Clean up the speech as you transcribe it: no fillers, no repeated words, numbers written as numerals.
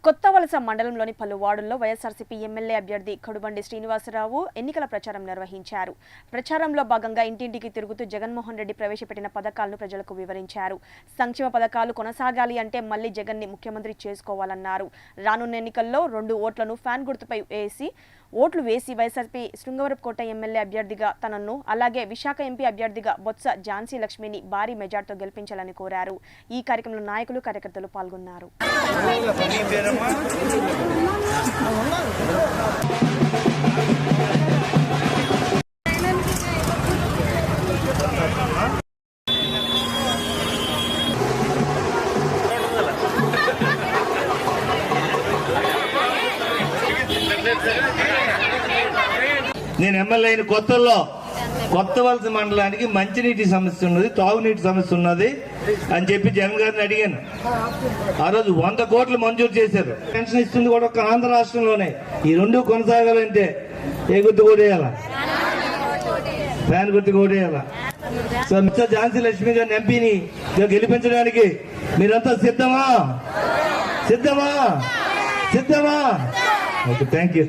కొత్తవలస మండలంలోని పలు వార్డుల్లో వైఎస్ఆర్సీపీ ఎమ్మెల్యే అభ్యర్థి కడుబండి శ్రీనివాసరావు ఎన్నికల ప్రచారం నిర్వహించారు. ప్రచారంలో భాగంగా ఇంటింటికి తిరుగుతూ జగన్మోహన్ రెడ్డి ప్రవేశపెట్టిన పథకాలను ప్రజలకు వివరించారు. సంక్షేమ పథకాలు కొనసాగాలి అంటే మళ్లీ జగన్ని ముఖ్యమంత్రి చేసుకోవాలన్నారు. రానున్న ఎన్నికల్లో 2 ఓట్లను ఫ్యాన్ గుర్తుపై ఓట్లు వేసి వైఎస్ఆర్సీపీ శృంగవరపుకోట ఎమ్మెల్యే అభ్యర్థిగా తనను, అలాగే విశాఖ ఎంపీ అభ్యర్థిగా బొత్స ఝాన్సీ లక్ష్మిని భారీ మెజార్టీతో గెలిపించాలని కోరారు. ఈ కార్యక్రమంలో నాయకులు, కార్యకర్తలు పాల్గొన్నారు. నేను ఎమ్మెల్యే అయిన కొత్తవలస మండలానికి మంచినీటి సమస్య ఉన్నది, తాగునీటి సమస్య ఉన్నది అని చెప్పి జగన్ గారిని అడిగాను. ఆ రోజు 100 కోట్లు మంజూరు చేశారు. పెన్షన్ ఇస్తుంది కూడా ఒక ఆంధ్ర రాష్ట్రంలోనే. ఈ 2 కొనసాగాలంటే ఏ గుర్తు కొట్టేయాలా? ఫ్యాన్ గుర్తు కొట్టేయాలా? సో మిస్టర్ ఝాన్సీ లక్ష్మి గారిని ఎంపీని గెలిపించడానికి మీరంతా సిద్ధమా? Okay, thank you.